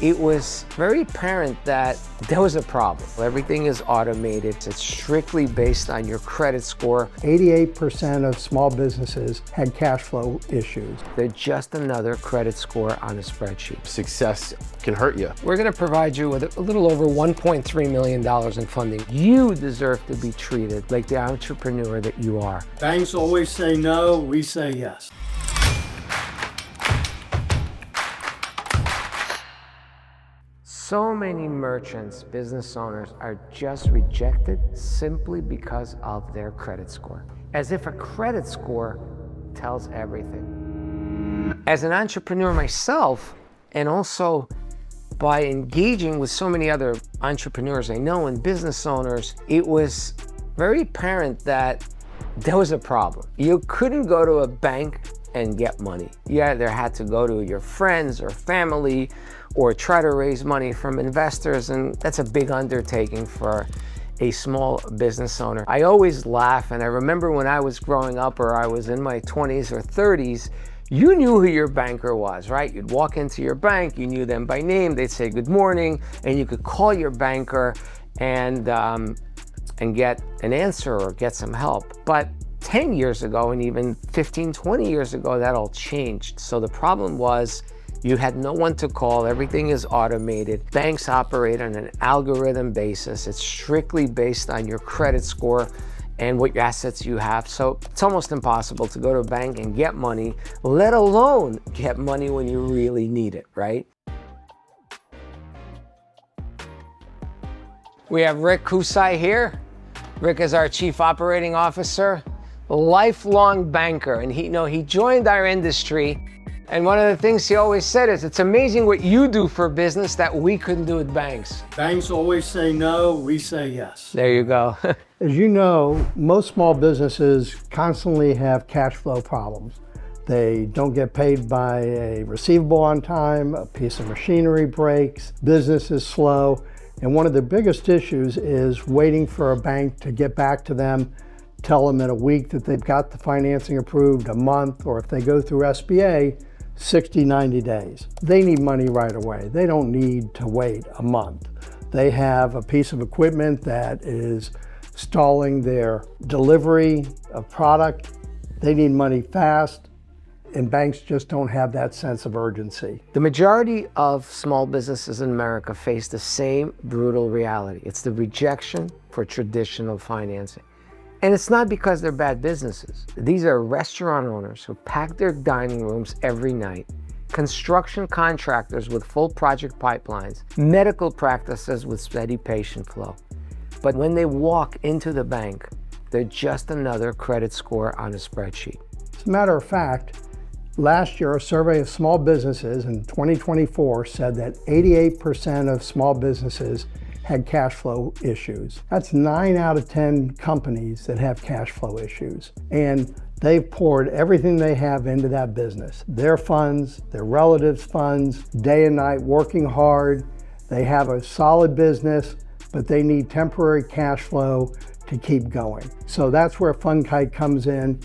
It was very apparent that there was a problem. Everything is automated. It's strictly based on your credit score. 88% of small businesses had cash flow issues. They're just another credit score on a spreadsheet. Success can hurt you. We're going to provide you with a little over $1.3 million in funding. You deserve to be treated like the entrepreneur that you are. Banks always say no, we say yes. So many merchants, business owners are just rejected simply because of their credit score. As if a credit score tells everything. As an entrepreneur myself, and also by engaging with so many other entrepreneurs I know and business owners, it was very apparent that there was a problem. You couldn't go to a bank and get money. You either had to go to your friends or family or try to raise money from investors, and that's a big undertaking for a small business owner. I always laugh, and I remember when I was growing up or I was in my 20s or 30s, you knew who your banker was, right? You'd walk into your bank, you knew them by name, they'd say good morning, and you could call your banker and get an answer or get some help. But 10 years ago and even 15, 20 years ago, that all changed. So the problem was you had no one to call. Everything is automated. Banks operate on an algorithm basis. It's strictly based on your credit score and what assets you have. So it's almost impossible to go to a bank and get money, let alone get money when you really need it, right? We have Rick Kusai here. Rick is our Chief Operating Officer, lifelong banker, and he joined our industry. And one of the things he always said is, it's amazing what you do for business that we couldn't do at banks. Banks always say no, we say yes. There you go. As you know, most small businesses constantly have cash flow problems. They don't get paid by a receivable on time, a piece of machinery breaks, business is slow, and one of the biggest issues is waiting for a bank to get back to them, tell them in a week that they've got the financing approved, a month, or if they go through SBA, 60, 90 days. They need money right away. They don't need to wait a month. They have a piece of equipment that is stalling their delivery of product. They need money fast, and banks just don't have that sense of urgency. The majority of small businesses in America face the same brutal reality. It's the rejection for traditional financing. And it's not because they're bad businesses. These are restaurant owners who pack their dining rooms every night, construction contractors with full project pipelines, medical practices with steady patient flow. But when they walk into the bank, they're just another credit score on a spreadsheet. As a matter of fact, last year a survey of small businesses in 2024 said that 88% of small businesses had cash flow issues. That's 9 out of 10 companies that have cash flow issues. And they've poured everything they have into that business. Their funds, their relatives' funds, day and night working hard. They have a solid business, but they need temporary cash flow to keep going. So that's where FundKite comes in,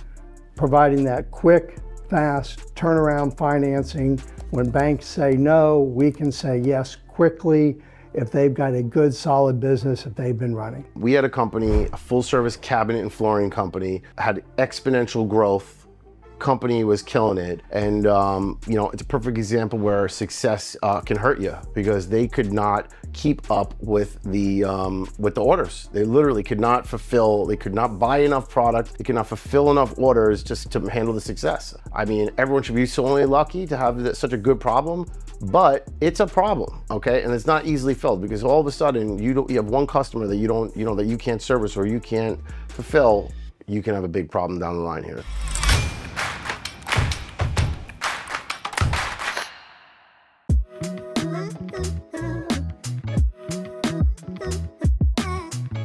providing that quick, fast turnaround financing. When banks say no, we can say yes quickly, if they've got a good, solid business that they've been running. We had a company, a full-service cabinet and flooring company, had exponential growth. Company was killing it, and it's a perfect example where success can hurt you, because they could not keep up with the orders. They literally could not fulfill. They could not buy enough product. They could not fulfill enough orders just to handle the success. I mean, everyone should be so lucky to have such a good problem, but it's a problem, okay? And it's not easily filled, because all of a sudden you have one customer that that you can't service or you can't fulfill. You can have a big problem down the line here.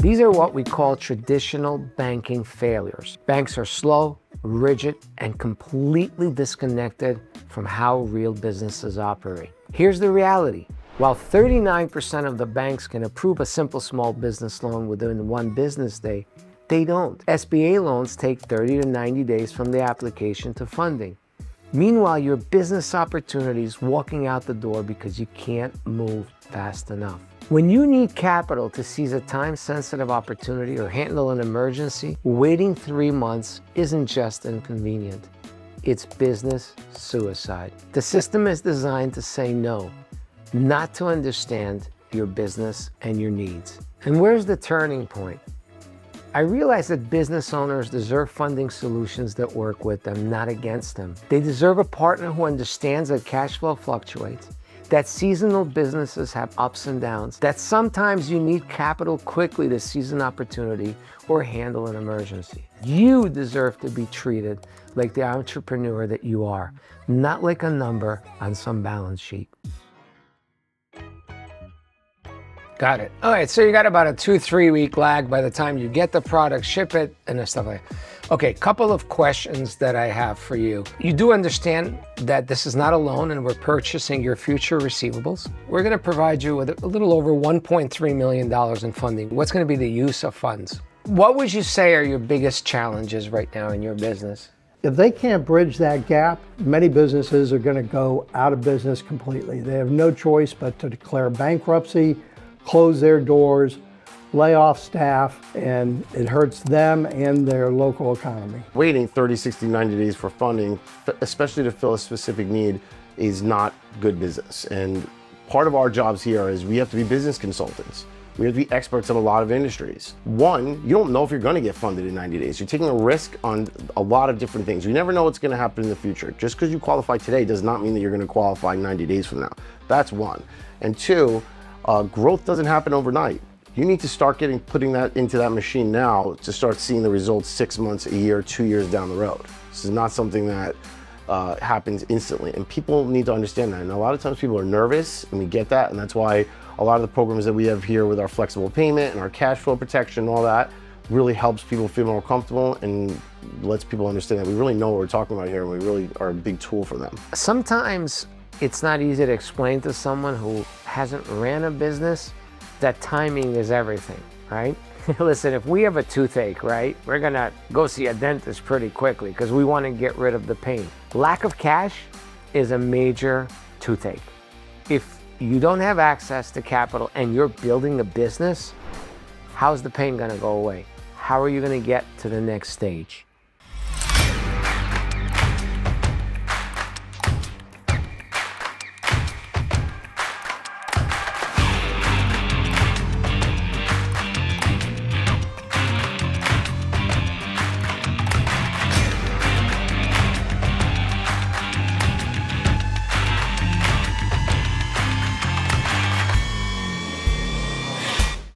These are what we call traditional banking failures. Banks are slow, rigid, and completely disconnected from how real businesses operate. Here's the reality. While 39% of the banks can approve a simple small business loan within 1 business day, they don't. SBA loans take 30 to 90 days from the application to funding. Meanwhile, your business opportunity is walking out the door because you can't move fast enough. When you need capital to seize a time-sensitive opportunity or handle an emergency, waiting 3 months isn't just inconvenient. It's business suicide. The system is designed to say no, not to understand your business and your needs. And where's the turning point? I realize that business owners deserve funding solutions that work with them, not against them. They deserve a partner who understands that cash flow fluctuates, that seasonal businesses have ups and downs, that sometimes you need capital quickly to seize an opportunity or handle an emergency. You deserve to be treated like the entrepreneur that you are, not like a number on some balance sheet. Got it. All right, so you got about a 2-3 week lag by the time you get the product, ship it, and stuff like that. Okay, couple of questions that I have for you. You do understand that this is not a loan and we're purchasing your future receivables. We're gonna provide you with a little over $1.3 million in funding. What's gonna be the use of funds? What would you say are your biggest challenges right now in your business? If they can't bridge that gap, many businesses are going to go out of business completely. They have no choice but to declare bankruptcy, close their doors, lay off staff, and it hurts them and their local economy. Waiting 30, 60, 90 days for funding, especially to fill a specific need, is not good business. And part of our jobs here is we have to be business consultants. We have to be experts in a lot of industries. One, you don't know if you're gonna get funded in 90 days. You're taking a risk on a lot of different things. You never know what's gonna happen in the future. Just because you qualify today does not mean that you're gonna qualify 90 days from now. That's one. And two, growth doesn't happen overnight. You need to start putting that into that machine now to start seeing the results 6 months, a year, 2 years down the road. This is not something that happens instantly, and people need to understand that. And a lot of times people are nervous, and we get that, and that's why a lot of the programs that we have here with our flexible payment and our cash flow protection and all that really helps people feel more comfortable and lets people understand that we really know what we're talking about here, and we really are a big tool for them. Sometimes it's not easy to explain to someone who hasn't ran a business that timing is everything, right? Listen, if we have a toothache, right, we're gonna go see a dentist pretty quickly because we want to get rid of the pain. Lack of cash is a major toothache. If you don't have access to capital and you're building a business, how's the pain gonna go away? How are you gonna get to the next stage?